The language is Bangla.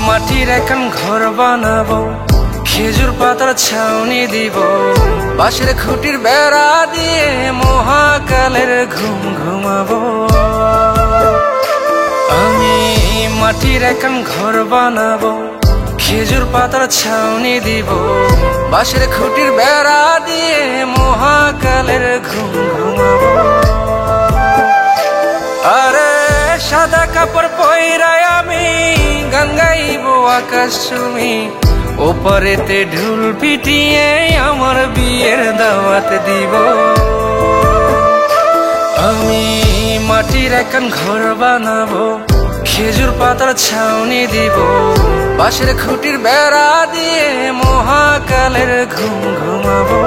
মাটির এখন ঘর বানাবো, খেজুর পাতার ছাউনি দিব, বাঁশের খুঁটির বেড়া দিয়ে মহাকালের ঘুম ঘুমাবো। আমি মাটির এখন ঘর বানাবো, খেজুর পাতার ছাউনি দিব, বাঁশের খুঁটির বেড়া দিয়ে মহাকালের ঘুম ঘুমাবো। আরে সাদা কাপড় পয়রায় আমি গান গাইবো আকাশ চুমি, ওপারেতে ঢোল পিটিয়ে আমার বিয়ের দাওয়াত দিব। আমি মাটির এখন ঘর বানাবো, খেজুর পাতার ছাউনি দিব, বাঁশের খুঁটির বেড়া দিয়ে মহাকালের ঘুম ঘুমাবো।